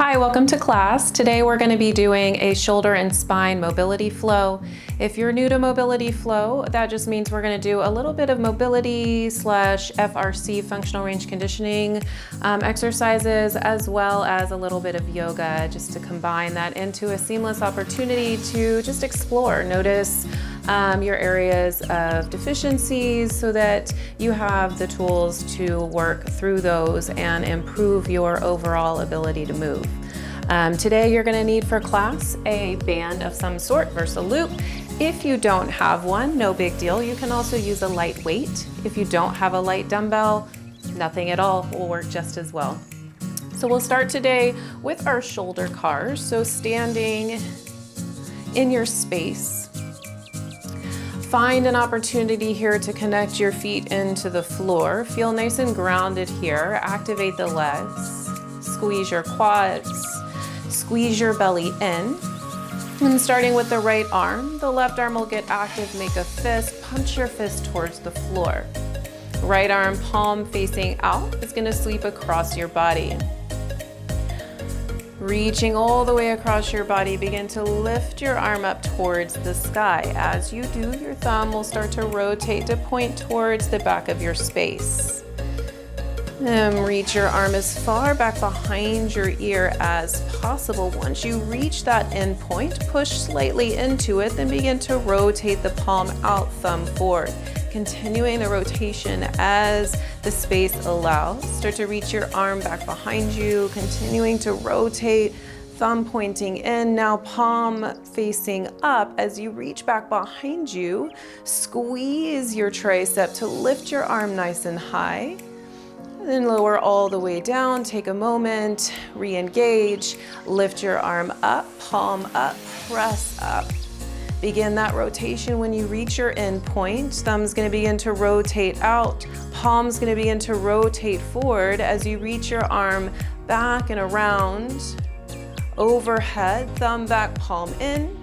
Hi, welcome to class. Today we're going to be doing a shoulder and spine mobility flow. If you're new to mobility flow, that just means we're going to do a little bit of mobility / FRC, functional range conditioning exercises, as well as a little bit of yoga, just to combine that into a seamless opportunity to just explore. Notice your areas of deficiencies so that you have the tools to work through those and improve your overall ability to move. Today you're going to need for class a band of some sort versus a loop. If you don't have one, no big deal. You can also use a light weight. If you don't have a light dumbbell, nothing at all will work just as well. So we'll start today with our shoulder cars. So standing in your space, find an opportunity here to connect your feet into the floor. Feel nice and grounded here. Activate the legs. Squeeze your quads. Squeeze your belly in. And starting with the right arm, the left arm will get active. Make a fist. Punch your fist towards the floor. Right arm, palm facing out, is going to sweep across your body. Reaching all the way across your body, begin to lift your arm up towards the sky. As you do, your thumb will start to rotate to point towards the back of your space. And reach your arm as far back behind your ear as possible. Once you reach that end point, push slightly into it, then begin to rotate the palm out, thumb forward. Continuing the rotation as the space allows. Start to reach your arm back behind you, continuing to rotate, thumb pointing in, now palm facing up. As you reach back behind you, squeeze your tricep to lift your arm nice and high. And then lower all the way down. Take a moment, re-engage, lift your arm up, palm up, press up. Begin that rotation when you reach your end point. Thumb's going to begin to rotate out. Palm's going to begin to rotate forward as you reach your arm back and around. Overhead, thumb back, palm in.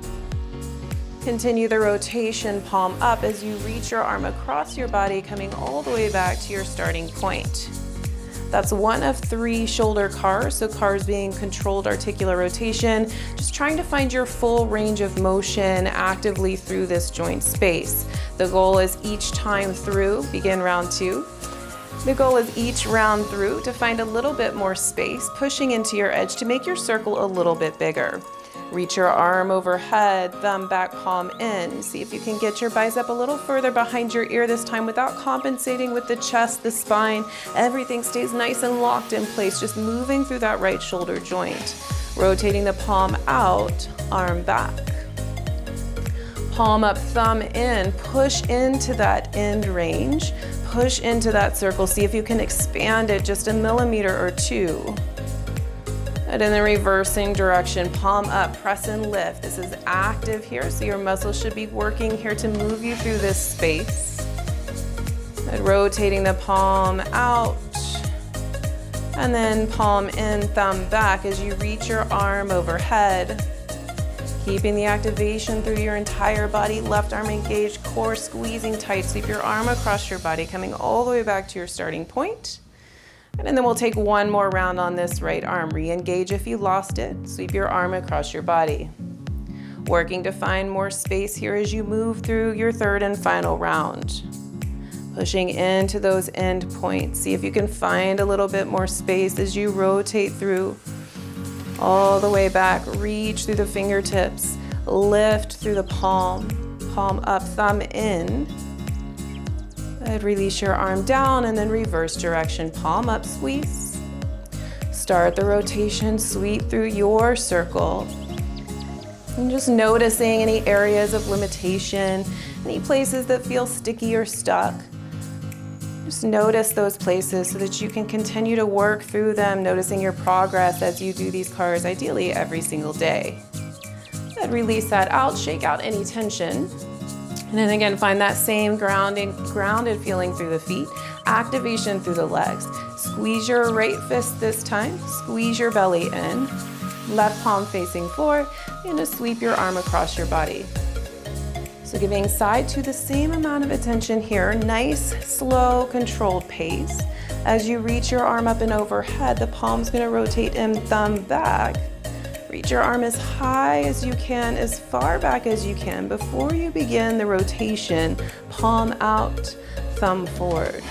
Continue the rotation, palm up as you reach your arm across your body, coming all the way back to your starting point. That's one of 3 shoulder cars, so cars being controlled articular rotation, just trying to find your full range of motion actively through this joint space. The goal is each time through, begin round 2. The goal is each round through to find a little bit more space, pushing into your edge to make your circle a little bit bigger. Reach your arm overhead, thumb back, palm in. See if you can get your bicep a little further behind your ear this time without compensating with the chest, the spine. Everything stays nice and locked in place, just moving through that right shoulder joint. Rotating the palm out, arm back. Palm up, thumb in. Push into that end range. Push into that circle. See if you can expand it just a millimeter or 2. And in the reversing direction, palm up, press and lift. This is active here, so your muscles should be working here to move you through this space. And rotating the palm out, and then palm in, thumb back as you reach your arm overhead. Keeping the activation through your entire body, left arm engaged, core squeezing tight. Sweep your arm across your body, coming all the way back to your starting point. And then we'll take one more round on this right arm. Re-engage if you lost it. Sweep your arm across your body. Working to find more space here as you move through your third and final round. Pushing into those end points. See if you can find a little bit more space as you rotate through. All the way back. Reach through the fingertips. Lift through the palm. Palm up, thumb in. Release your arm down and then reverse direction, palm up, squeeze. Start the rotation, sweep through your circle. And just noticing any areas of limitation, any places that feel sticky or stuck. Just notice those places so that you can continue to work through them, noticing your progress as you do these cars, ideally every single day. And release that out, shake out any tension. And then again, find that same grounded feeling through the feet, activation through the legs. Squeeze your right fist this time, squeeze your belly in, left palm facing forward, and just sweep your arm across your body. So giving side to the same amount of attention here, nice, slow, controlled pace. As you reach your arm up and overhead, the palm's gonna rotate in, thumb back. Reach your arm as high as you can, as far back as you can. Before you begin the rotation, palm out, thumb forward.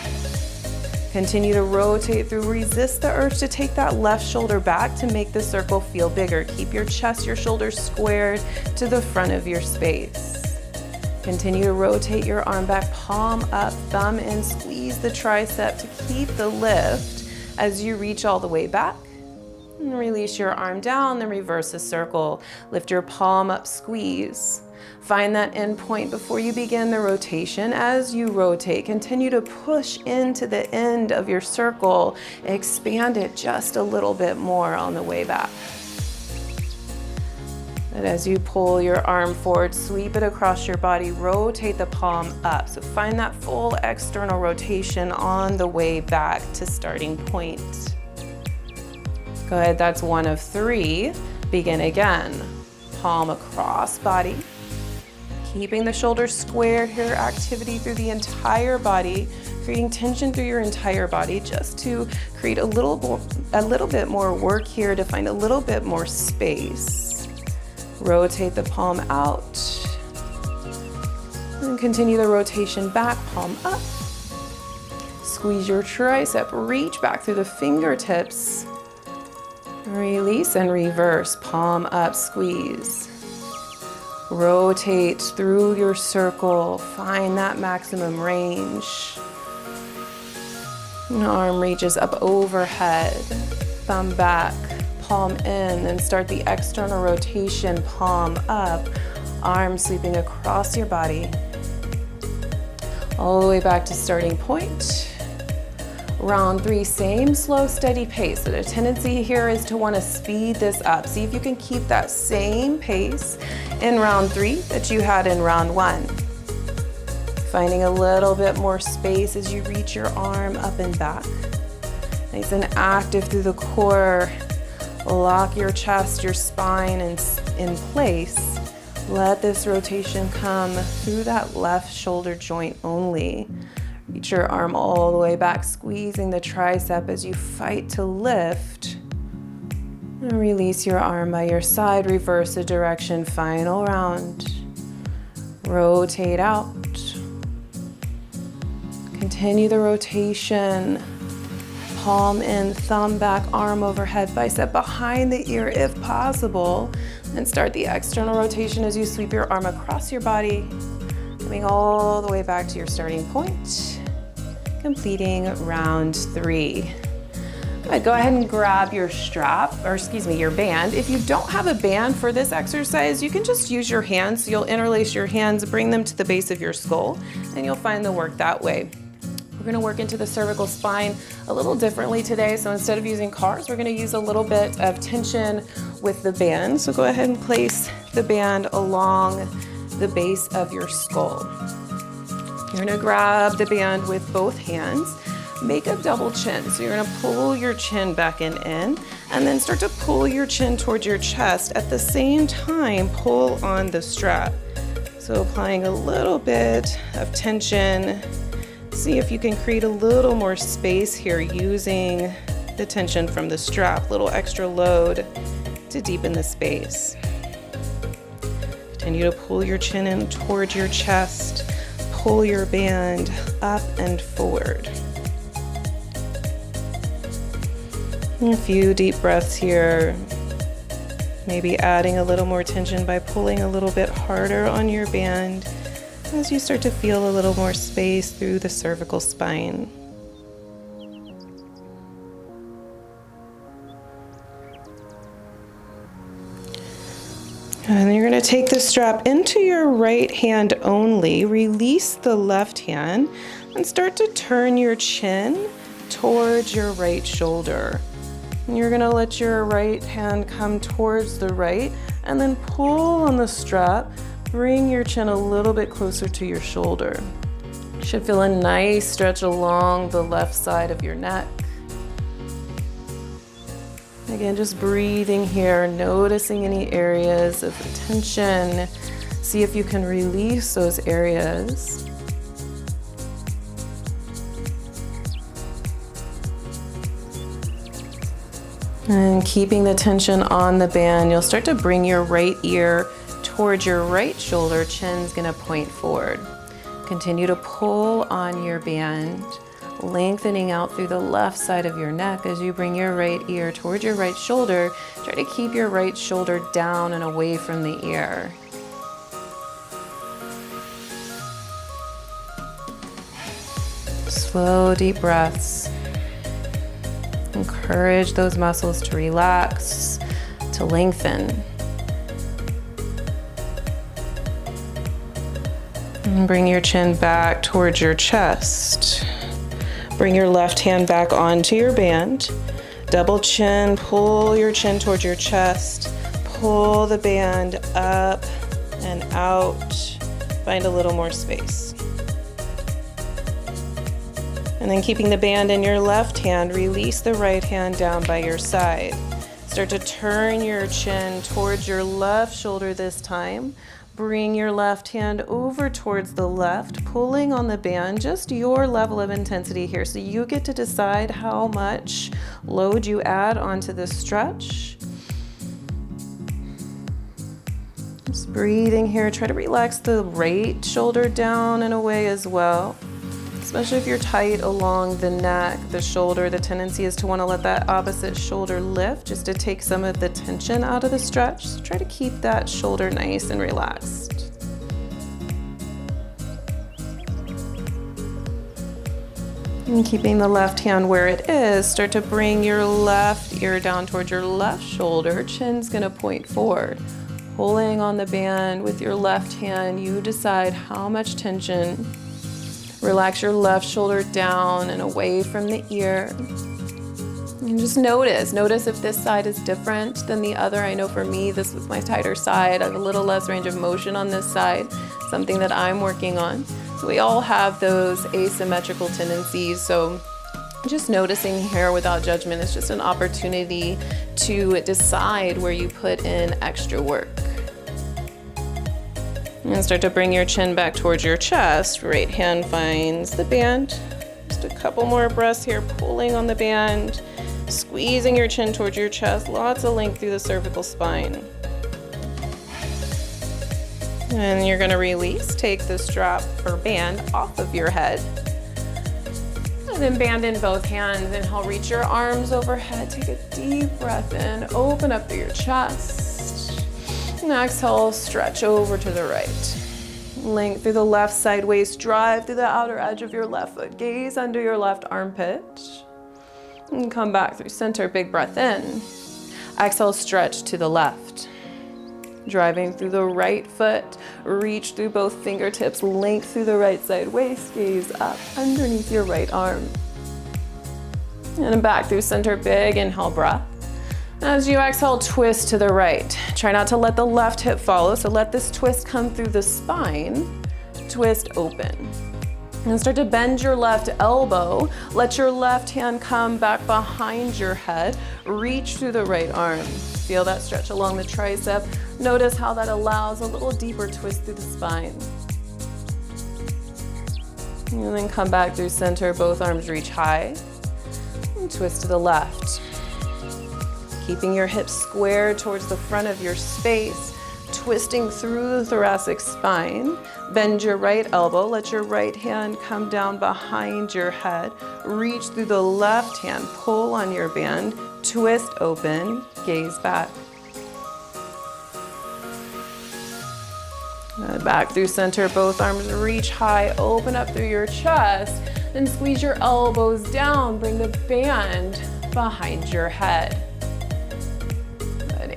Continue to rotate through. Resist the urge to take that left shoulder back to make the circle feel bigger. Keep your chest, your shoulders squared to the front of your space. Continue to rotate your arm back, palm up, thumb in, squeeze the tricep to keep the lift as you reach all the way back. And release your arm down, then reverse the circle. Lift your palm up, squeeze. Find that end point before you begin the rotation. As you rotate, continue to push into the end of your circle. Expand it just a little bit more on the way back. And as you pull your arm forward, sweep it across your body, rotate the palm up. So find that full external rotation on the way back to starting point. Go ahead, that's one of three. Begin again. Palm across body. Keeping the shoulders squared here, activity through the entire body, creating tension through your entire body just to create a little bit more work here to find a little bit more space. Rotate the palm out. And continue the rotation back, palm up. Squeeze your tricep, reach back through the fingertips. Release and reverse, palm up, squeeze. Rotate through your circle, find that maximum range. Arm reaches up overhead, thumb back, palm in, then start the external rotation, palm up, arm sweeping across your body. All the way back to starting point. Round three, same slow, steady pace. So the tendency here is to want to speed this up. See if you can keep that same pace in round three that you had in round one. Finding a little bit more space as you reach your arm up and back. Nice and active through the core. Lock your chest, your spine in place. Let this rotation come through that left shoulder joint only. Reach your arm all the way back, squeezing the tricep as you fight to lift. And release your arm by your side, reverse the direction, final round. Rotate out. Continue the rotation. Palm in, thumb back, arm overhead, bicep behind the ear if possible. And start the external rotation as you sweep your arm across your body, coming all the way back to your starting point. Completing round three. Good, go ahead and grab your your band. If you don't have a band for this exercise, you can just use your hands. You'll interlace your hands, bring them to the base of your skull, and you'll find the work that way. We're gonna work into the cervical spine a little differently today. So instead of using cars, we're gonna use a little bit of tension with the band. So go ahead and place the band along the base of your skull. You're gonna grab the band with both hands, make a double chin. So you're gonna pull your chin back and in, and then start to pull your chin towards your chest. At the same time, pull on the strap. So applying a little bit of tension. See if you can create a little more space here using the tension from the strap, little extra load to deepen the space. Continue to pull your chin in towards your chest. Pull your band up and forward. A few deep breaths here. Maybe adding a little more tension by pulling a little bit harder on your band as you start to feel a little more space through the cervical spine. And then you're going to take the strap into your right hand only, release the left hand, and start to turn your chin towards your right shoulder. And you're going to let your right hand come towards the right, and then pull on the strap, bring your chin a little bit closer to your shoulder. You should feel a nice stretch along the left side of your neck. Again, just breathing here, noticing any areas of tension. See if you can release those areas. And keeping the tension on the band, you'll start to bring your right ear towards your right shoulder. Chin's gonna point forward. Continue to pull on your band, lengthening out through the left side of your neck as you bring your right ear towards your right shoulder. Try to keep your right shoulder down and away from the ear. Slow, deep breaths. Encourage those muscles to relax, to lengthen. And bring your chin back towards your chest. Bring your left hand back onto your band. Double chin, pull your chin towards your chest. Pull the band up and out. Find a little more space. And then keeping the band in your left hand, release the right hand down by your side. Start to turn your chin towards your left shoulder this time. Bring your left hand over towards the left, pulling on the band, just your level of intensity here. So you get to decide how much load you add onto this stretch. Just breathing here. Try to relax the right shoulder down and away as well. Especially if you're tight along the neck, the shoulder, the tendency is to want to let that opposite shoulder lift just to take some of the tension out of the stretch. So try to keep that shoulder nice and relaxed. And keeping the left hand where it is, start to bring your left ear down towards your left shoulder. Chin's gonna point forward. Pulling on the band with your left hand, you decide how much tension. Relax your left shoulder down and away from the ear. And just notice if this side is different than the other. I know for me, this was my tighter side. I have a little less range of motion on this side, something that I'm working on. So we all have those asymmetrical tendencies. So just noticing here without judgment is just an opportunity to decide where you put in extra work. And start to bring your chin back towards your chest. Right hand finds the band. Just a couple more breaths here, pulling on the band, squeezing your chin towards your chest. Lots of length through the cervical spine. And you're gonna release. Take the strap or band off of your head. And then band in both hands. Inhale, reach your arms overhead. Take a deep breath in. Open up through your chest. And exhale, stretch over to the right. Length through the left side waist, drive through the outer edge of your left foot. Gaze under your left armpit. And come back through center, big breath in. Exhale, stretch to the left. Driving through the right foot, reach through both fingertips, length through the right side waist, gaze up underneath your right arm. And back through center, big inhale, breath. As you exhale, twist to the right. Try not to let the left hip follow, so let this twist come through the spine. Twist open. And start to bend your left elbow. Let your left hand come back behind your head. Reach through the right arm. Feel that stretch along the tricep. Notice how that allows a little deeper twist through the spine. And then come back through center, both arms reach high. And twist to the left. Keeping your hips square towards the front of your space, twisting through the thoracic spine. Bend your right elbow, let your right hand come down behind your head. Reach through the left hand, pull on your band, twist open, gaze back. Back through center, both arms reach high, open up through your chest, then squeeze your elbows down, bring the band behind your head.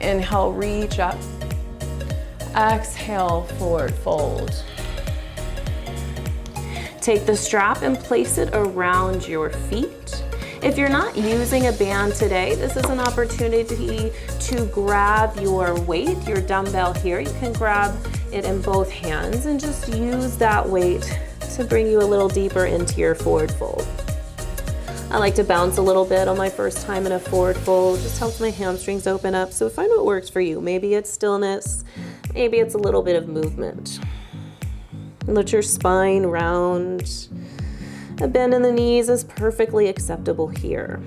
Inhale, reach up. Exhale, forward fold. Take the strap and place it around your feet. If you're not using a band today, this is an opportunity to grab your weight, your dumbbell here. You can grab it in both hands and just use that weight to bring you a little deeper into your forward fold. I like to bounce a little bit on my first time in a forward fold. Just helps my hamstrings open up. So find what works for you. Maybe it's stillness, maybe it's a little bit of movement. Let your spine round. A bend in the knees is perfectly acceptable here.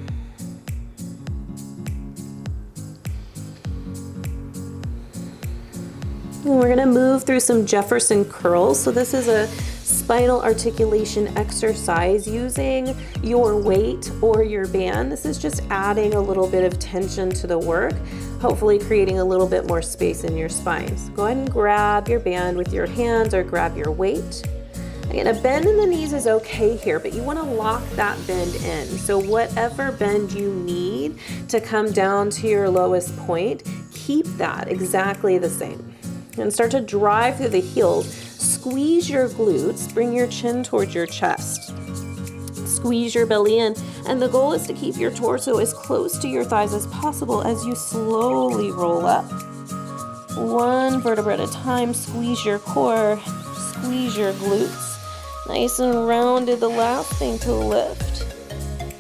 And we're gonna move through some Jefferson curls. So this is a spinal articulation exercise using your weight or your band. This is just adding a little bit of tension to the work, hopefully creating a little bit more space in your spine. So go ahead and grab your band with your hands or grab your weight. Again, a bend in the knees is okay here, but you want to lock that bend in. So whatever bend you need to come down to your lowest point, keep that exactly the same. And start to drive through the heels. Squeeze your glutes, bring your chin towards your chest. Squeeze your belly in, and the goal is to keep your torso as close to your thighs as possible as you slowly roll up. One vertebra at a time, squeeze your core, squeeze your glutes. Nice and rounded. The last thing to lift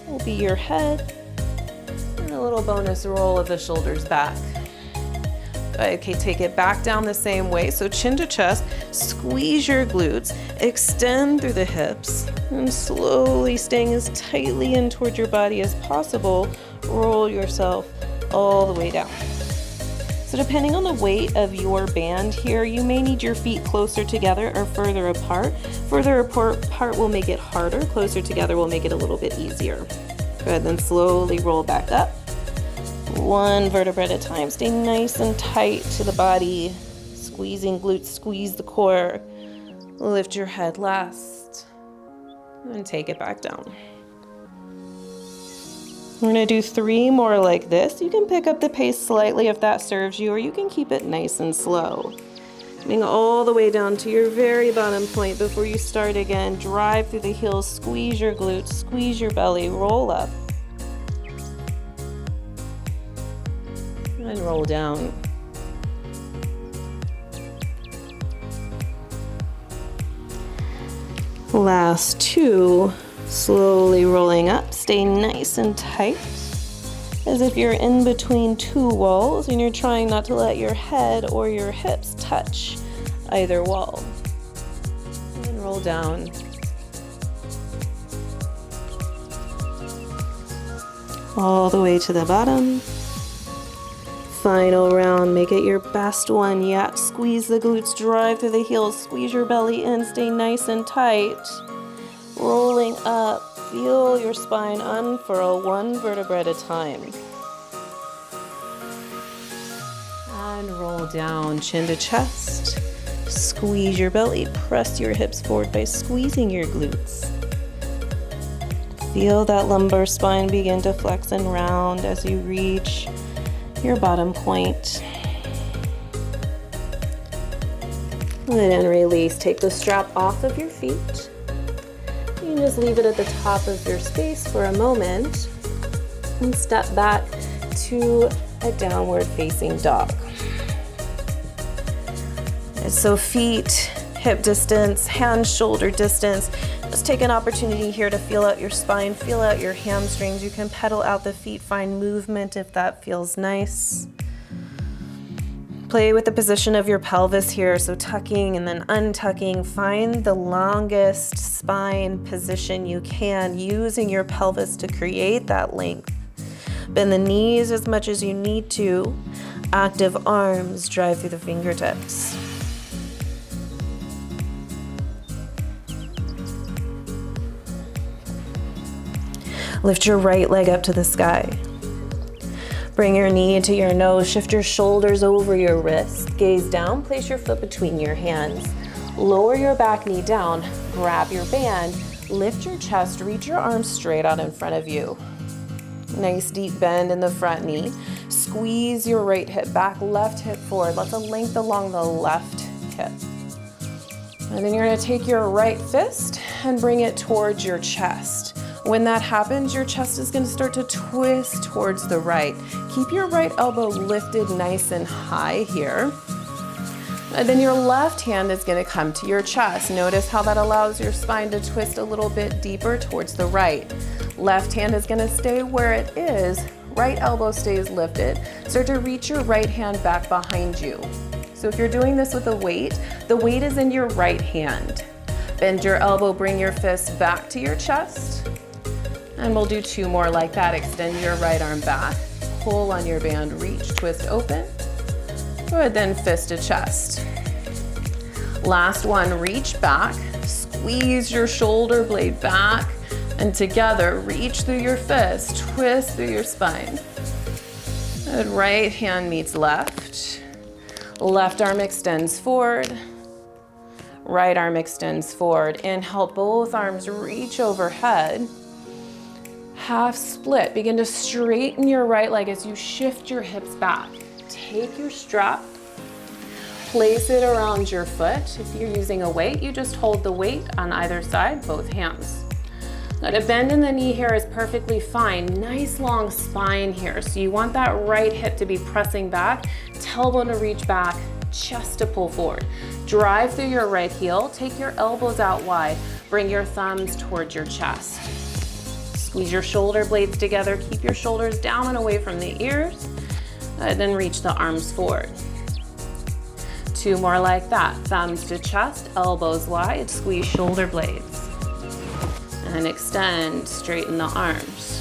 will be your head, and a little bonus roll of the shoulders back. Okay, take it back down the same way. So chin to chest, squeeze your glutes, extend through the hips, and slowly staying as tightly in toward your body as possible, roll yourself all the way down. So depending on the weight of your band here, you may need your feet closer together or further apart. Further apart will make it harder. Closer together will make it a little bit easier. Go ahead, then slowly roll back up. One vertebra at a time. Stay nice and tight to the body. Squeezing glutes, squeeze the core. Lift your head last. And take it back down. We're gonna do 3 more like this. You can pick up the pace slightly if that serves you, or you can keep it nice and slow. Coming all the way down to your very bottom point before you start again. Drive through the heels, squeeze your glutes, squeeze your belly, roll up. And roll down. Last 2, slowly rolling up. Stay nice and tight, as if you're in between 2 walls and you're trying not to let your head or your hips touch either wall. And roll down. All the way to the bottom. Final round, make it your best one yet. Squeeze the glutes, drive through the heels, squeeze your belly in, stay nice and tight. Rolling up, feel your spine unfurl 1 vertebra at a time. And roll down, chin to chest. Squeeze your belly, press your hips forward by squeezing your glutes. Feel that lumbar spine begin to flex and round as you reach your bottom point. And then release. Take the strap off of your feet. You can just leave it at the top of your space for a moment and step back to a downward facing dog. And so feet, hip distance, hands, shoulder distance. Just take an opportunity here to feel out your spine, feel out your hamstrings. You can pedal out the feet, find movement if that feels nice. Play with the position of your pelvis here, so tucking and then untucking. Find the longest spine position you can, using your pelvis to create that length. Bend the knees as much as you need to. Active arms, drive through the fingertips. Lift your right leg up to the sky. Bring your knee to your nose, shift your shoulders over your wrist. Gaze down, place your foot between your hands. Lower your back knee down, grab your band, lift your chest, reach your arms straight out in front of you. Nice deep bend in the front knee. Squeeze your right hip back, left hip forward. Let the length along the left hip. And then you're gonna take your right fist and bring it towards your chest. When that happens, your chest is going to start to twist towards the right. Keep your right elbow lifted nice and high here. And then your left hand is going to come to your chest. Notice how that allows your spine to twist a little bit deeper towards the right. Left hand is going to stay where it is. Right elbow stays lifted. Start to reach your right hand back behind you. So if you're doing this with the weight is in your right hand. Bend your elbow, bring your fist back to your chest. And we'll do 2 more like that. Extend your right arm back, pull on your band, reach, twist open, Good, then fist to chest. Last one, reach back, squeeze your shoulder blade back, and together, reach through your fist, twist through your spine. Good, right hand meets left. Left arm extends forward. Right arm extends forward. Inhale, both arms reach overhead. Half split. Begin to straighten your right leg as you shift your hips back. Take your strap, place it around your foot. If you're using a weight, you just hold the weight on either side, both hands. Now, a bend in the knee here is perfectly fine. Nice long spine here. So you want that right hip to be pressing back, tailbone to reach back, chest to pull forward. Drive through your right heel, take your elbows out wide, bring your thumbs towards your chest. Squeeze your shoulder blades together, keep your shoulders down and away from the ears, and then reach the arms forward. 2 more like that. Thumbs to chest, elbows wide, squeeze shoulder blades. And extend, straighten the arms.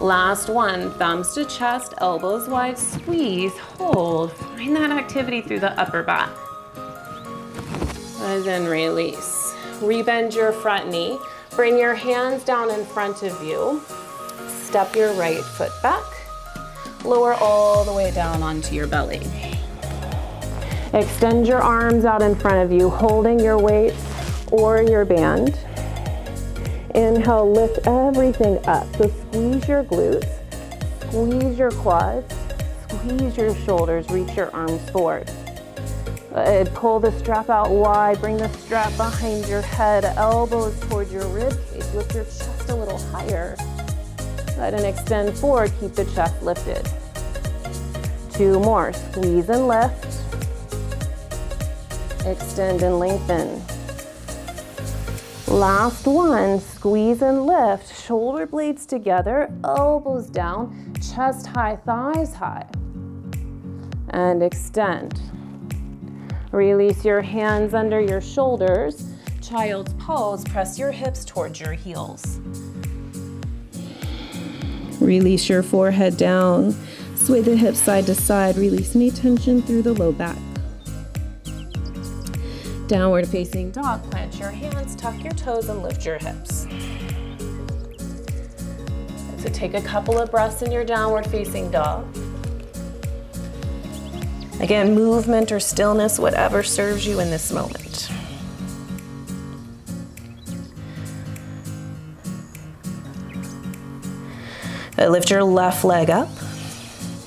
Last one, thumbs to chest, elbows wide, squeeze, hold. Find that activity through the upper back. And then release. Rebend your front knee. Bring your hands down in front of you. Step your right foot back. Lower all the way down onto your belly. Extend your arms out in front of you, holding your weight or your band. Inhale, lift everything up. So squeeze your glutes, squeeze your quads, squeeze your shoulders, reach your arms forward. Good. Pull the strap out wide, bring the strap behind your head, elbows towards your rib cage, lift your chest a little higher. Good, and extend forward, keep the chest lifted. 2 more, squeeze and lift. Extend and lengthen. Last one, squeeze and lift, shoulder blades together, elbows down, chest high, thighs high. And extend. Release your hands under your shoulders, child's pose, press your hips towards your heels. Release your forehead down, sway the hips side to side, release any tension through the low back. Downward facing dog, plant your hands, tuck your toes, and lift your hips. So take a couple of breaths in your downward facing dog. Again, movement or stillness, whatever serves you in this moment. Lift your left leg up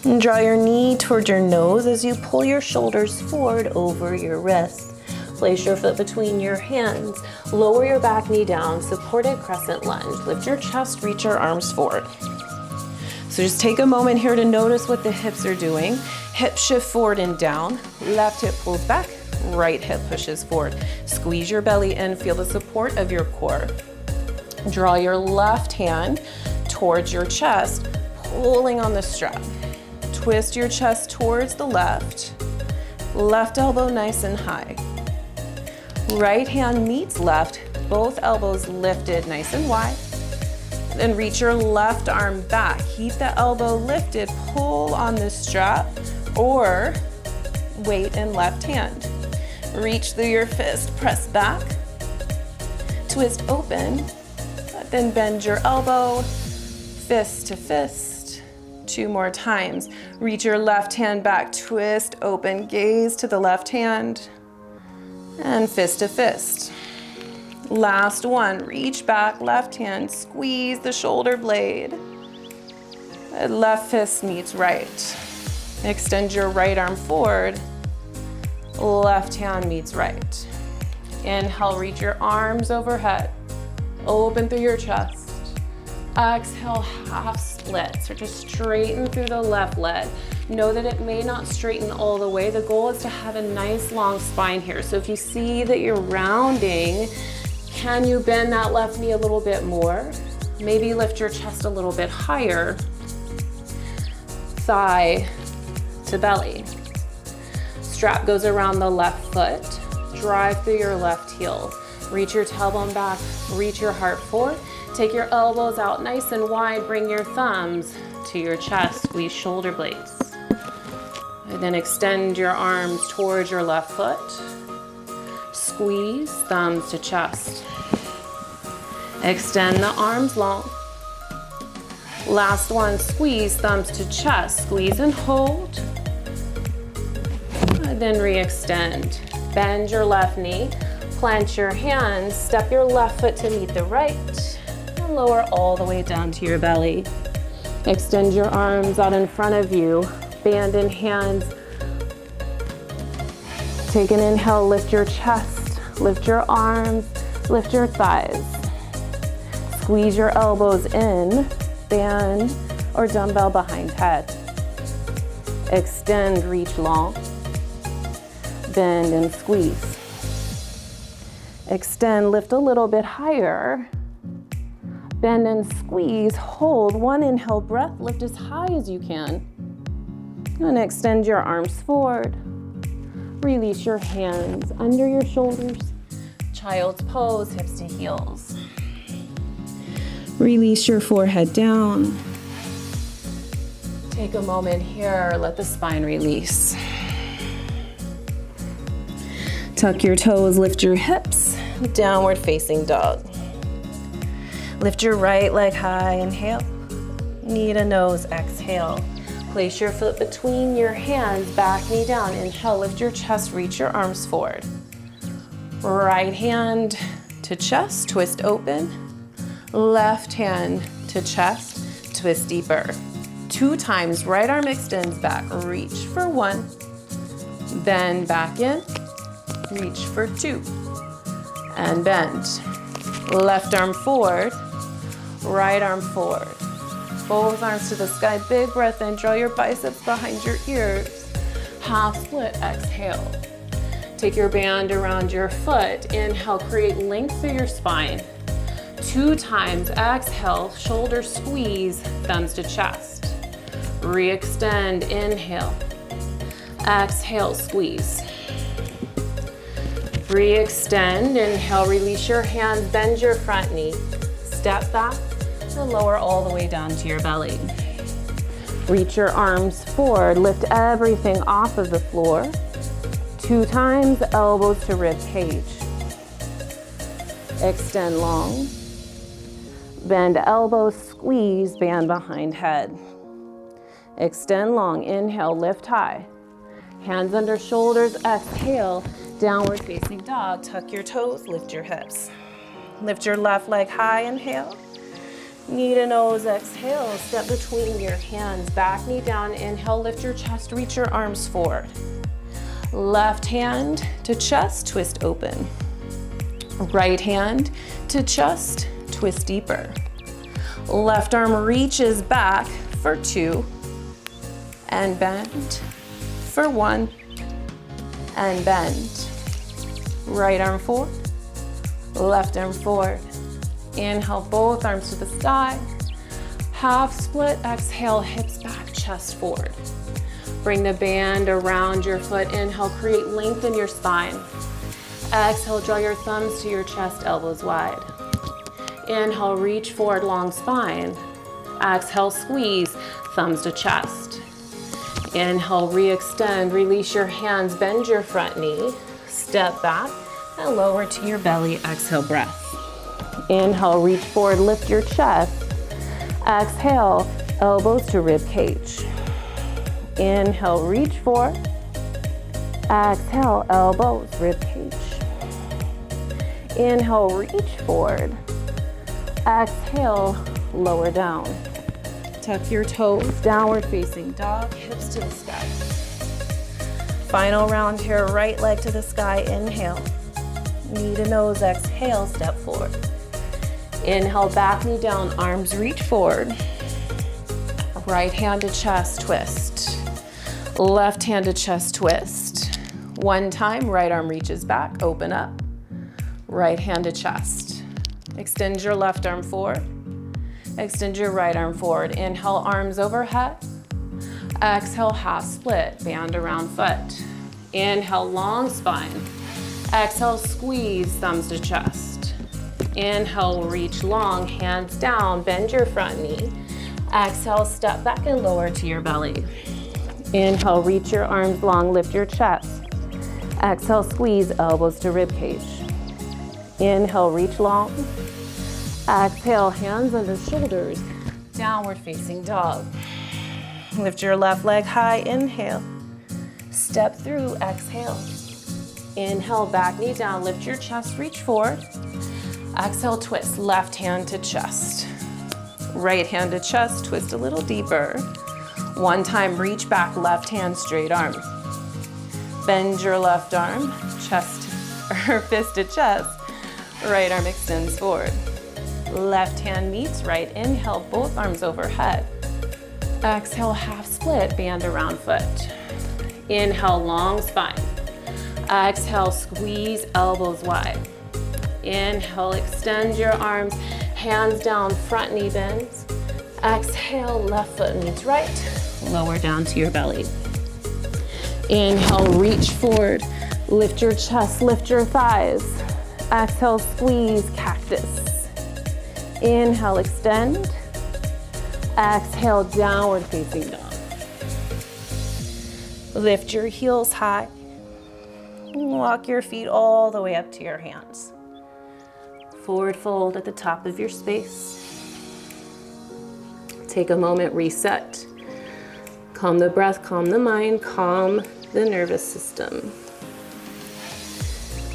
and draw your knee towards your nose as you pull your shoulders forward over your wrists. Place your foot between your hands. Lower your back knee down, supported crescent lunge. Lift your chest, reach your arms forward. So just take a moment here to notice what the hips are doing. Hip shift forward and down. Left hip pulls back, right hip pushes forward. Squeeze your belly in, feel the support of your core. Draw your left hand towards your chest, pulling on the strap. Twist your chest towards the left. Left elbow nice and high. Right hand meets left, both elbows lifted nice and wide. Then reach your left arm back. Keep the elbow lifted, pull on the strap or weight in left hand. Reach through your fist, press back, twist open, then bend your elbow, fist to fist. 2 more times. Reach your left hand back, twist open, gaze to the left hand. And fist to fist. Last one, reach back, left hand, squeeze the shoulder blade. Left fist meets right. Extend your right arm forward. Left hand meets right. Inhale, reach your arms overhead. Open through your chest. Exhale, half split. So just straighten through the left leg. Know that it may not straighten all the way. The goal is to have a nice long spine here. So if you see that you're rounding, can you bend that left knee a little bit more? Maybe lift your chest a little bit higher. Thigh to belly. Strap goes around the left foot. Drive through your left heel. Reach your tailbone back, reach your heart forward. Take your elbows out nice and wide. Bring your thumbs to your chest. Squeeze shoulder blades. And then extend your arms towards your left foot. Squeeze, thumbs to chest. Extend the arms long. Last one, squeeze, thumbs to chest. Squeeze and hold. And then re-extend. Bend your left knee, plant your hands, step your left foot to meet the right, and lower all the way down to your belly. Extend your arms out in front of you, band in hands. Take an inhale, lift your chest, lift your arms, lift your thighs. Squeeze your elbows in, band or dumbbell behind head. Extend, reach long. Bend and squeeze. Extend, lift a little bit higher. Bend and squeeze, hold. One inhale breath, lift as high as you can. And extend your arms forward. Release your hands under your shoulders. Child's pose, hips to heels. Release your forehead down. Take a moment here, let the spine release. Tuck your toes, lift your hips, downward facing dog. Lift your right leg high, inhale. Knee to nose, exhale. Place your foot between your hands, back knee down. Inhale, lift your chest, reach your arms forward. Right hand to chest, twist open. Left hand to chest, twist deeper. 2 times, right arm extends back. Reach for 1, bend back in. Reach for 2, and bend. Left arm forward, right arm forward. Both arms to the sky, big breath in, draw your biceps behind your ears. Half split, exhale. Take your band around your foot, inhale, create length through your spine. 2 times, exhale, shoulder squeeze, thumbs to chest. Re-extend, inhale. Exhale, squeeze. Re-extend, inhale, release your hands, bend your front knee. Step back and lower all the way down to your belly. Reach your arms forward, lift everything off of the floor. 2 times, elbows to rib cage. Extend long. Bend elbows, squeeze, band behind head. Extend long, inhale, lift high. Hands under shoulders, exhale. Downward facing dog, tuck your toes, lift your hips. Lift your left leg high, inhale. Knee to nose, exhale. Step between your hands, back knee down, inhale, lift your chest, reach your arms forward. Left hand to chest, twist open. Right hand to chest, twist deeper. Left arm reaches back for 2, and bend for 1, and bend. Right arm forward, left arm forward. Inhale, both arms to the sky. Half split, exhale, hips back, chest forward. Bring the band around your foot. Inhale, create length in your spine. Exhale, draw your thumbs to your chest, elbows wide. Inhale, reach forward, long spine. Exhale, squeeze, thumbs to chest. Inhale, re-extend, release your hands, bend your front knee. Step back and lower to your belly, exhale, breath. Inhale, reach forward, lift your chest. Exhale, elbows to rib cage. Inhale, reach forward. Exhale, elbows, rib cage. Inhale, reach forward. Exhale, lower down. Tuck your toes, downward facing dog, hips to the sky. Final round here, right leg to the sky, inhale. Knee to nose, exhale, step forward. Inhale, back knee down, arms reach forward. Right hand to chest, twist. Left hand to chest, twist. 1 time, right arm reaches back, open up. Right hand to chest. Extend your left arm forward. Extend your right arm forward. Inhale, arms overhead. Exhale, half split, band around foot. Inhale, long spine. Exhale, squeeze, thumbs to chest. Inhale, reach long, hands down, bend your front knee. Exhale, step back and lower to your belly. Inhale, reach your arms long, lift your chest. Exhale, squeeze elbows to rib cage. Inhale, reach long. Exhale, hands under shoulders, downward facing dog. Lift your left leg high, inhale. Step through, exhale. Inhale, back knee down, lift your chest, reach forward. Exhale, twist, left hand to chest. Right hand to chest, twist a little deeper. One time, reach back, left hand, straight arm. Bend your left arm, chest or fist to chest. Right arm extends forward. Left hand meets right, inhale, both arms overhead. Exhale, half split, band around foot. Inhale, long spine. Exhale, squeeze elbows wide. Inhale, extend your arms, hands down, front knee bends. Exhale, left foot meets right, lower down to your belly. Inhale, reach forward, lift your chest, lift your thighs. Exhale, squeeze cactus. Inhale, extend. Exhale, downward facing dog. Lift your heels high. Walk your feet all the way up to your hands. Forward fold at the top of your space. Take a moment, reset. Calm the breath, calm the mind, calm the nervous system.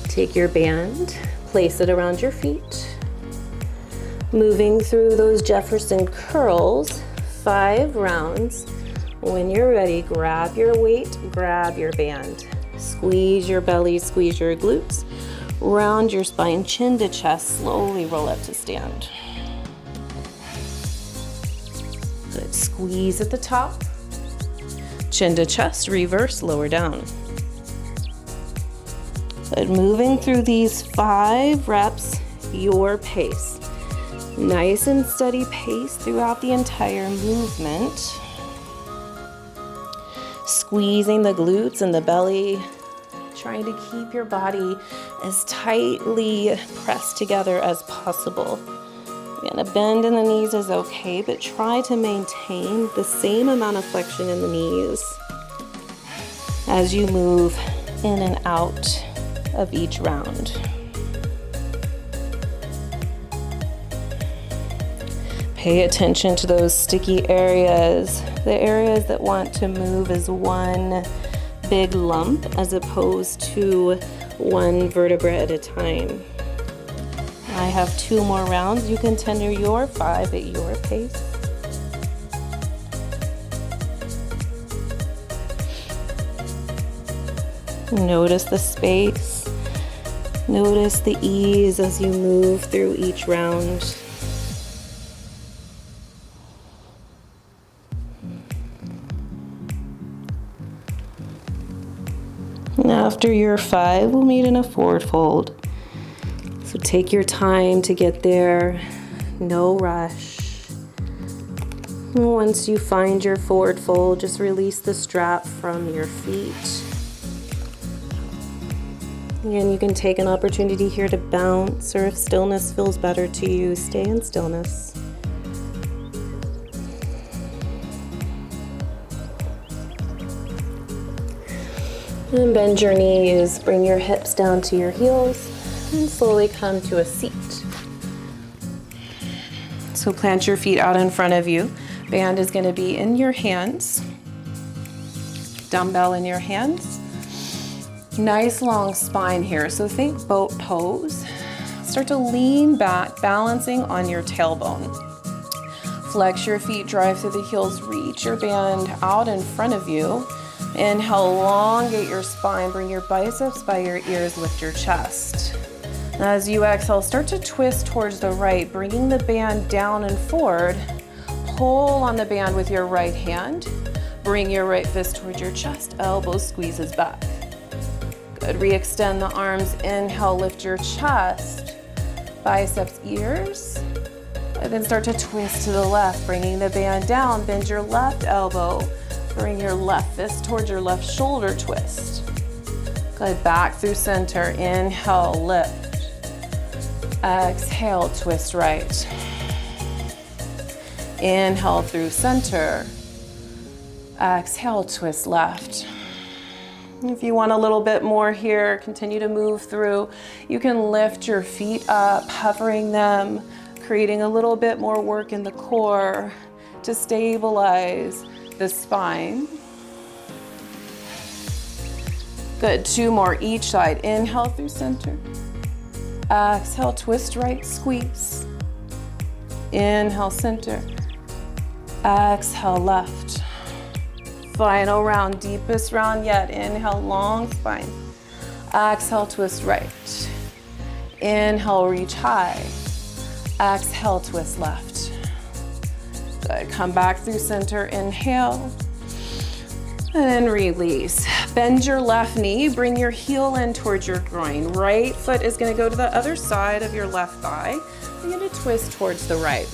Take your band, place it around your feet. Moving through those Jefferson curls, 5 rounds. When you're ready, grab your weight, grab your band. Squeeze your belly, squeeze your glutes. Round your spine, chin to chest, slowly roll up to stand. Good, squeeze at the top. Chin to chest, reverse, lower down. Good, moving through these 5 reps, your pace. Nice and steady pace throughout the entire movement. Squeezing the glutes and the belly, trying to keep your body as tightly pressed together as possible. Again, a bend in the knees is okay, but try to maintain the same amount of flexion in the knees as you move in and out of each round. Pay attention to those sticky areas, the areas that want to move as one big lump as opposed to one vertebra at a time. I have 2 more rounds. You can tender your 5 at your pace. Notice the space. Notice the ease as you move through each round. After your 5, we'll meet in a forward fold. So take your time to get there, no rush. Once you find your forward fold, just release the strap from your feet. And you can take an opportunity here to bounce, or if stillness feels better to you, stay in stillness. And bend your knees, bring your hips down to your heels, and slowly come to a seat. So plant your feet out in front of you. Band is going to be in your hands. Dumbbell in your hands. Nice long spine here. So think boat pose. Start to lean back, balancing on your tailbone. Flex your feet, drive through the heels, reach your band out in front of you. Inhale, elongate your spine, bring your biceps by your ears, lift your chest. As you exhale, start to twist towards the right, bringing the band down and forward. Pull on the band with your right hand. Bring your right fist towards your chest, elbow squeezes back. Good, re-extend the arms, inhale, lift your chest, biceps, ears. And then start to twist to the left, bringing the band down, bend your left elbow. Bring your left fist towards your left shoulder, twist. Good, back through center, inhale, lift. Exhale, twist right. Inhale through center. Exhale, twist left. If you want a little bit more here, continue to move through. You can lift your feet up, hovering them, creating a little bit more work in the core to stabilize the spine. Good, 2 more each side. Inhale through center. Exhale, twist right, squeeze. Inhale, center. Exhale, left. Final round, deepest round yet. Inhale, long spine. Exhale, twist right. Inhale, reach high. Exhale, twist left. Good, come back through center, inhale. And then release. Bend your left knee, bring your heel in towards your groin. Right foot is gonna go to the other side of your left thigh. You're gonna twist towards the right.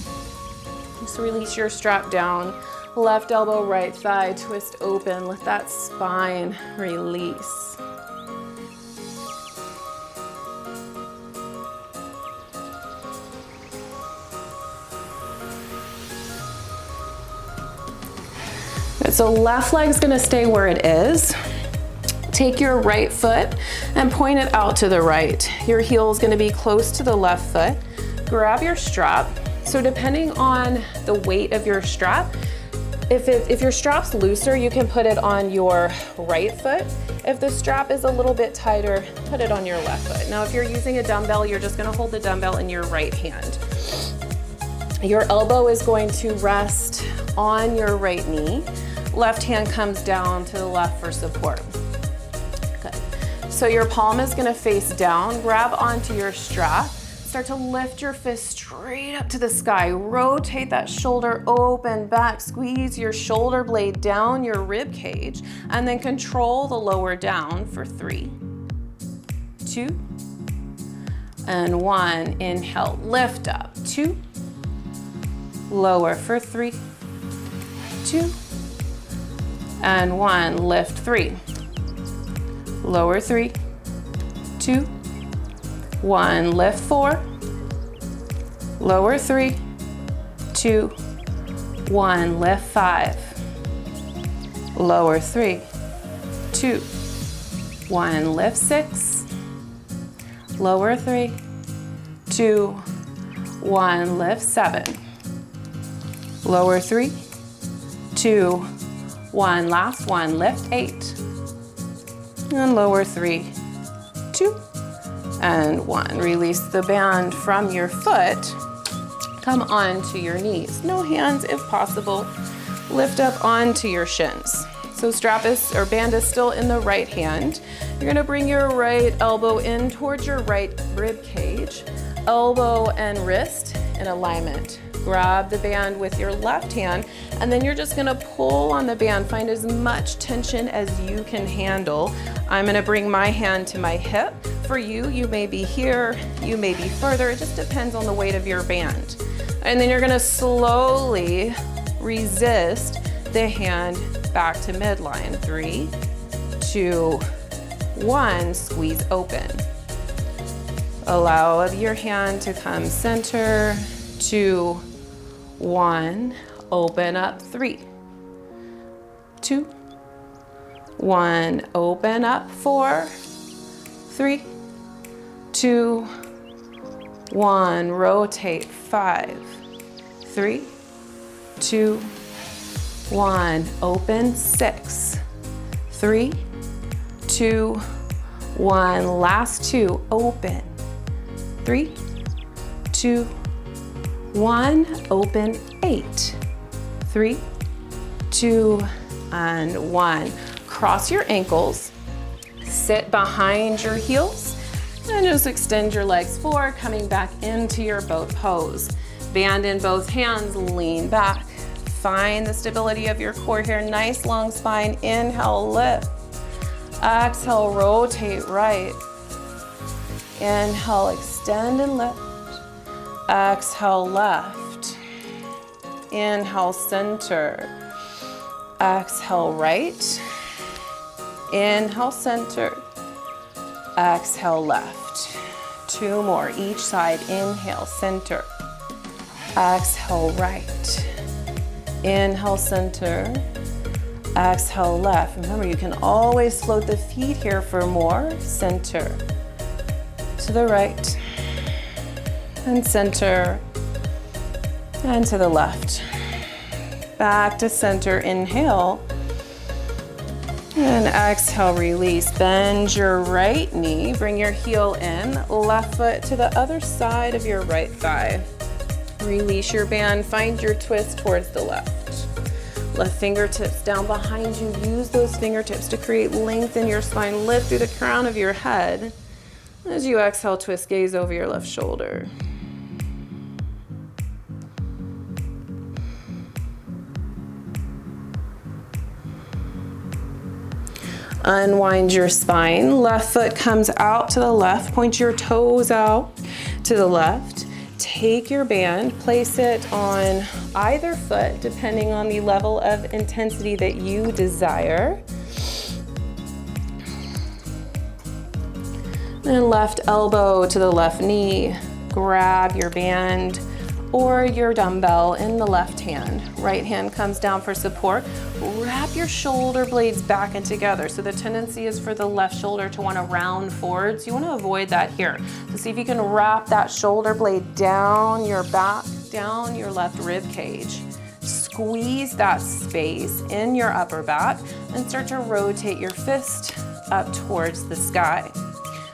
Just release your strap down. Left elbow, right thigh, twist open. Let that spine release. Good, so left leg's gonna stay where it is. Take your right foot and point it out to the right. Your heel is gonna be close to the left foot. Grab your strap. So depending on the weight of your strap, if your strap's looser, you can put it on your right foot. If the strap is a little bit tighter, put it on your left foot. Now, if you're using a dumbbell, you're just gonna hold the dumbbell in your right hand. Your elbow is going to rest on your right knee. Left hand comes down to the left for support. Good. So your palm is gonna face down, grab onto your strap. Start to lift your fist straight up to the sky. Rotate that shoulder open back. Squeeze your shoulder blade down your rib cage, and then control the lower down for 3, 2, and 1. Inhale, lift up. 2, lower for 3, 2, and 1. Lift 3, lower 3, 2, 1, lift 4, lower 3, 2, 1, lift 5, lower 3, 2, 1, lift 6, lower 3, 2, 1, lift 7, lower 3, 2, 1, last one, lift 8, and lower 3, 2, and 1. Release the band from your foot. Come onto your knees. No hands if possible. Lift up onto your shins. So strap is, or band is still in the right hand. You're gonna bring your right elbow in towards your right rib cage. Elbow and wrist in alignment. Grab the band with your left hand, and then you're just gonna pull on the band. Find as much tension as you can handle. I'm gonna bring my hand to my hip. For you, you may be here, you may be further. It just depends on the weight of your band. And then you're gonna slowly resist the hand back to midline. 3, 2, 1, squeeze open. Allow your hand to come center. 2, 1, open up. 3, 2, 1, open up. 4, 3, 2, 1, rotate. 5, 3, 2, 1, open. 6, 3, 2, 1, last 2, open. 3, 2, 1, open. 8, 3, 2, and 1. Cross your ankles, sit behind your heels, and just extend your legs forward, coming back into your boat pose. Band in both hands, lean back. Find the stability of your core here. Nice long spine. Inhale, lift. Exhale, rotate right. Inhale, extend and lift. Exhale, left. Inhale, center. Exhale, right. Inhale, center. Exhale, left. 2 more each side. Inhale, center. Exhale, right. Inhale, center. Exhale, left. Remember, you can always float the feet here for more. Center, to the right, and center, and to the left. Back to center, inhale, and exhale, release. Bend your right knee, bring your heel in, left foot to the other side of your right thigh. Release your band, find your twist towards the left. Left fingertips down behind you. Use those fingertips to create length in your spine. Lift through the crown of your head. As you exhale, twist, gaze over your left shoulder. Unwind your spine. Left foot comes out to the left. Point your toes out to the left. Take your band, place it on either foot, depending on the level of intensity that you desire. Then left elbow to the left knee. Grab your band or your dumbbell in the left hand. Right hand comes down for support. Wrap your shoulder blades back and together. So the tendency is for the left shoulder to want to round forwards. You want to avoid that here. So see if you can wrap that shoulder blade down your back, down your left rib cage. Squeeze that space in your upper back and start to rotate your fist up towards the sky.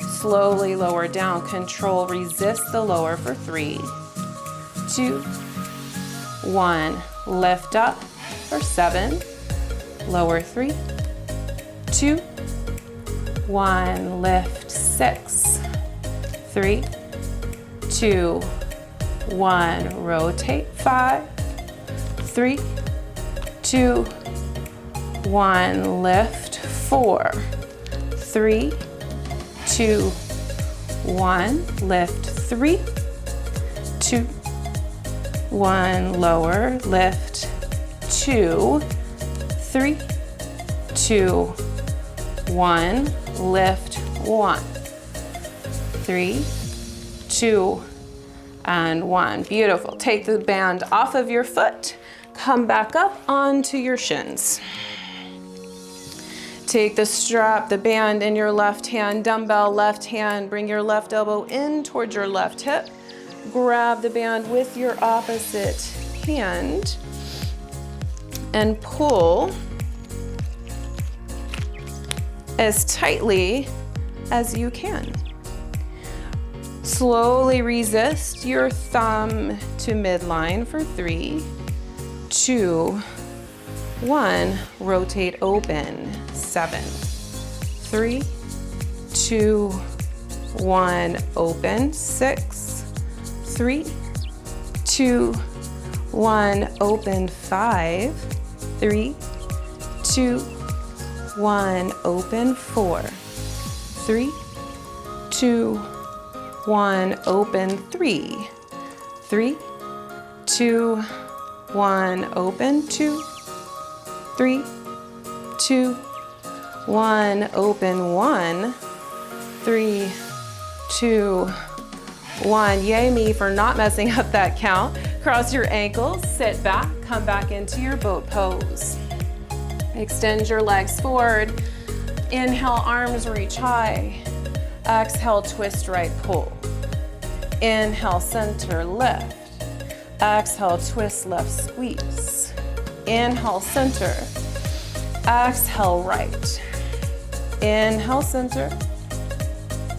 Slowly lower down. Control, resist the lower for 3, 2, 1. Lift up for 7. Lower 3, 2, 1. Lift 6, 3, 2, 1. Rotate 5, 3, 2, 1. Lift 4, 3, 2, 1. Lift 3, 2, 1. Lower. Lift 2, 3, 2, 1. Lift 1, 3, 2, and 1. Beautiful. Take the band off of your foot. Come back up onto your shins. Take the strap, the band in your left hand, dumbbell left hand. Bring your left elbow in towards your left hip. Grab the band with your opposite hand and pull as tightly as you can. Slowly resist your thumb to midline for 3, 2, 1. Rotate open. 7, 3, 2, 1. Open. 6, 3, 2, 1. Open. 5, 3, 2, 1. Open. 4, 3, 2, 1. Open. 3, 3, 2, 1. Open. 2, 3, 2, 1. Open. 1, 3, 2, 1. Yay me for not messing up that count. Cross your ankles, sit back, come back into your boat pose. Extend your legs forward. Inhale, arms reach high. Exhale, twist right, pull. Inhale, center, lift. Exhale, twist left, squeeze. Inhale, center. Exhale, right. Inhale, center.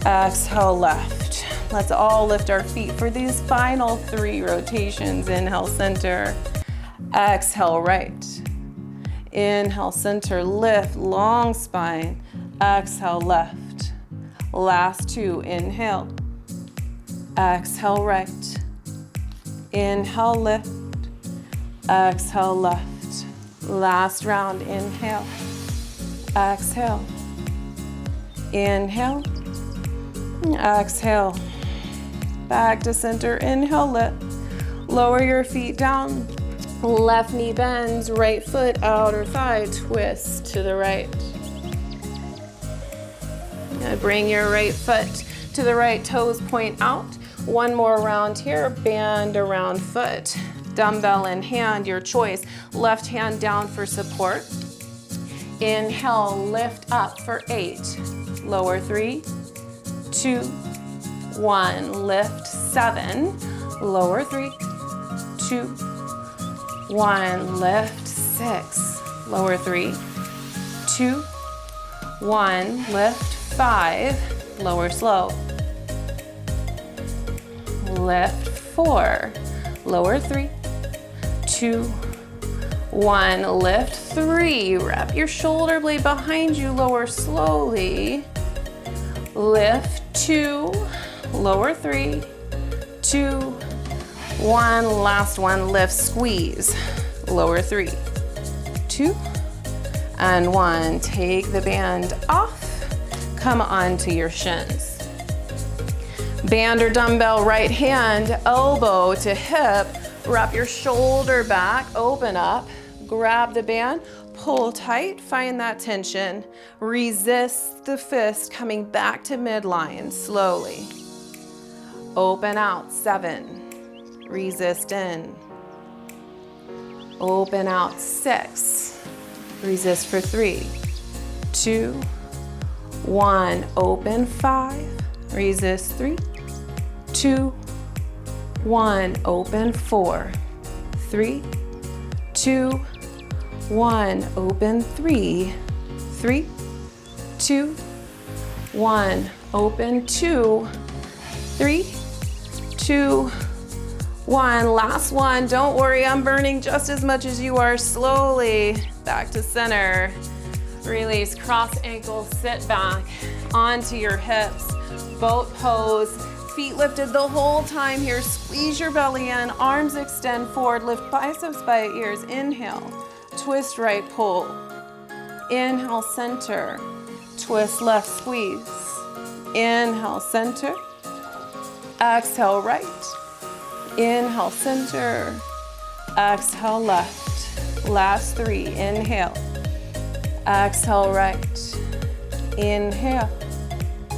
Exhale, left. Let's all lift our feet for these final 3 rotations. Inhale, center. Exhale, right. Inhale, center, lift, long spine. Exhale, left. Last 2, inhale. Exhale, right. Inhale, lift. Exhale, left. Last round, inhale. Exhale. Inhale. Exhale. Back to center, inhale, lift. Lower your feet down. Left knee bends, right foot, outer thigh, twist to the right. Now bring your right foot to the right, toes point out. One more round here, band around foot. Dumbbell in hand, your choice. Left hand down for support. Inhale, lift up for 8. Lower 3, 2, 1. Lift 7. Lower 3, 2, 1. Lift 6. Lower 3, 2, 1. Lift 5. Lower slow. Lift 4. Lower 3, 2, 1. Lift 3. Wrap your shoulder blade behind you. Lower slowly. Lift 2. Lower 3, 2, 1. Last one. Lift, squeeze. Lower 3, 2, and 1. Take the band off. Come onto your shins. Band or dumbbell, right hand, elbow to hip. Wrap your shoulder back, open up. Grab the band, pull tight, find that tension. Resist the fist coming back to midline slowly. Open out, 7. Resist in. Open out, 6. Resist for 3, 2, 1. Open 5. Resist 3, 2, 1. Open 4, 3, 2, 1. Open 3, 3, 2, 1. Open 2, 3, 2, 1. Last one. Don't worry, I'm burning just as much as you are. Slowly back to center. Release, cross ankles, sit back onto your hips. Boat pose, feet lifted the whole time here. Squeeze your belly in, arms extend forward, lift biceps by ears. Inhale, twist right, pull. Inhale, center, twist left, squeeze. Inhale, center. Exhale, right. Inhale, center. Exhale, left. Last 3, inhale. Exhale, right. Inhale.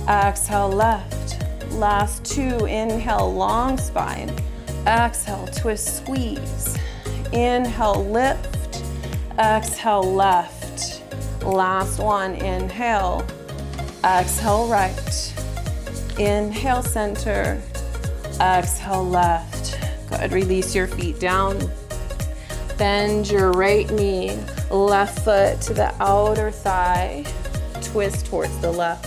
Exhale, left. Last 2, inhale, long spine. Exhale, twist, squeeze. Inhale, lift. Exhale, left. Last one, inhale. Exhale, right. Inhale, center. Exhale, left. Good, release your feet down. Bend your right knee, left foot to the outer thigh. Twist towards the left.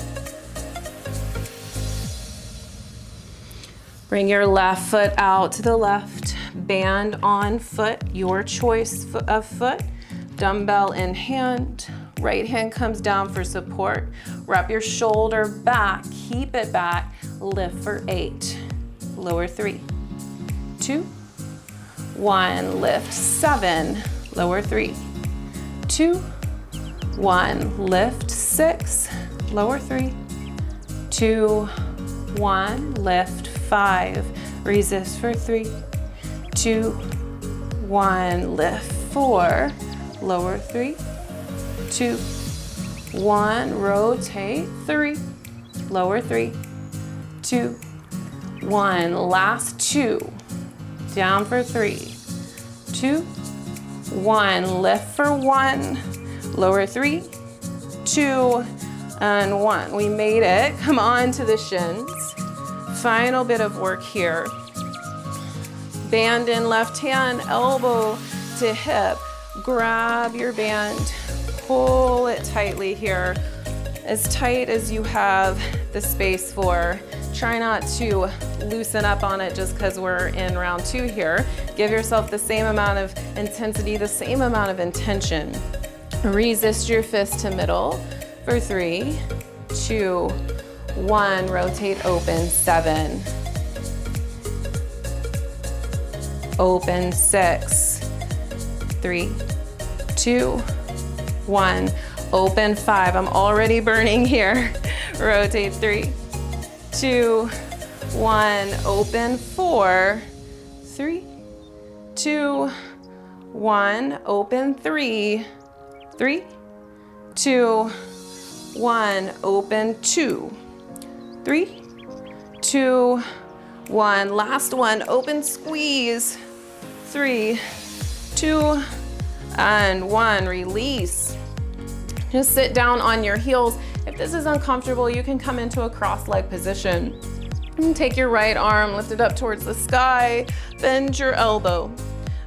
Bring your left foot out to the left. Band on foot, your choice of foot. Dumbbell in hand. Right hand comes down for support. Wrap your shoulder back, keep it back. Lift for 8. Lower 3, 2, 1. Lift 7. Lower 3, 2, 1. Lift 6. Lower 3, 2, 1. Lift 5. Resist for 3, 2, 1. Lift 4. Lower 3, 2, 1. Rotate 3. Lower 3, 2, 1. Last 2. Down for 3, 2, 1. Lift for 1. Lower 3, 2, and 1. We made it. Come on to the shins. Final bit of work here. Band in left hand, elbow to hip. Grab your band, pull it tightly here, as tight as you have the space for. Try not to loosen up on it just because we're in round 2 here. Give yourself the same amount of intensity, the same amount of intention. Resist your fist to middle for 3, 2, 1. Rotate, open, 7. Open, 6. 3, 2, 1. Open, 5. I'm already burning here. Rotate, 3, 2, 1. Open, 4. 3, 2, 1. Open, 3. 3, 2, 1. Open, 2. 3, 2, 1. Last one. Open, squeeze. 3, 2, and 1. Release. Just sit down on your heels. If this is uncomfortable, you can come into a cross-leg position. And take your right arm, lift it up towards the sky, bend your elbow.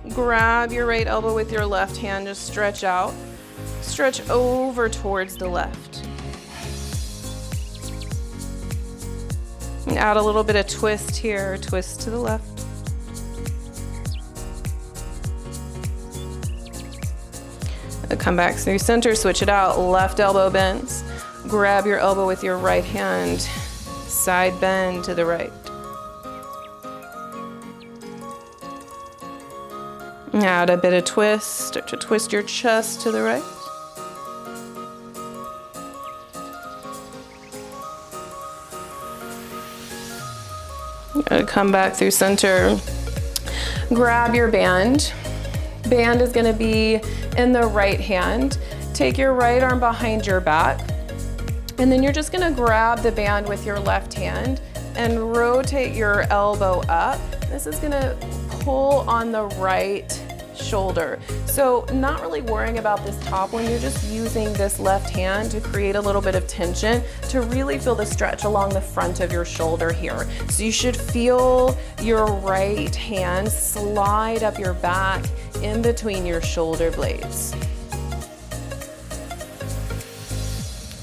Grab your right elbow with your left hand, just stretch out. Stretch over towards the left. And add a little bit of twist here, twist to the left. Come back through center, switch it out, left elbow bends. Grab your elbow with your right hand, side bend to the right. Add a bit of twist, start to twist your chest to the right. Come back through center. Grab your band. Band is going to be in the right hand. Take your right arm behind your back. And then you're just going to grab the band with your left hand and rotate your elbow up. This is going to pull on the right shoulder. So not really worrying about this top one, you're just using this left hand to create a little bit of tension to really feel the stretch along the front of your shoulder here. So you should feel your right hand slide up your back in between your shoulder blades.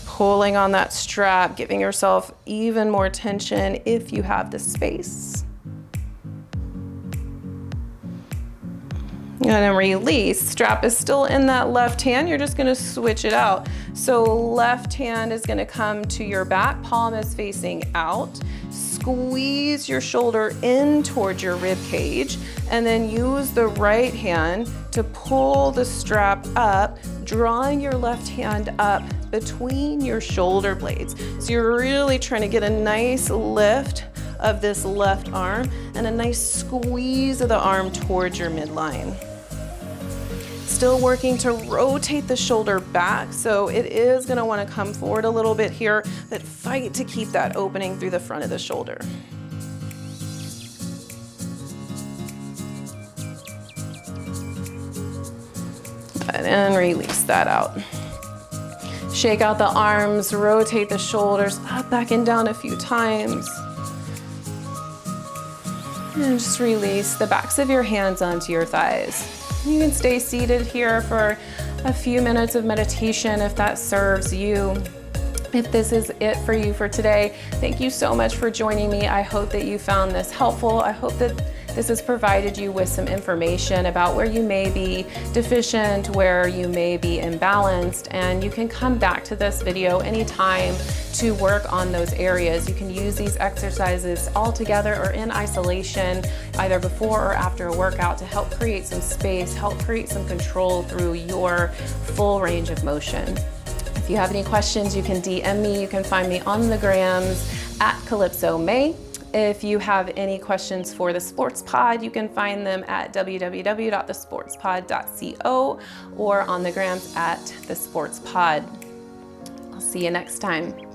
Pulling on that strap, giving yourself even more tension if you have the space. And then release. Strap is still in that left hand. You're just gonna switch it out. So left hand is gonna come to your back, palm is facing out. Squeeze your shoulder in towards your rib cage, and then use the right hand to pull the strap up, drawing your left hand up between your shoulder blades. So you're really trying to get a nice lift of this left arm and a nice squeeze of the arm towards your midline. Still working to rotate the shoulder back, so it is going to want to come forward a little bit here, but fight to keep that opening through the front of the shoulder. And release that out. Shake out the arms, rotate the shoulders up, back, and down a few times. And just release the backs of your hands onto your thighs. You can stay seated here for a few minutes of meditation if that serves you. If this is it for you for today, thank you so much for joining me. I hope that you found this helpful. I hope that this has provided you with some information about where you may be deficient, where you may be imbalanced, and you can come back to this video anytime to work on those areas. You can use these exercises all together or in isolation, either before or after a workout, to help create some space, help create some control through your full range of motion. If you have any questions, you can DM me. You can find me on the grams at Calypso May. If you have any questions for the Sports Pod, you can find them at www.thesportspod.co or on the grams at the Sports Pod. I'll see you next time.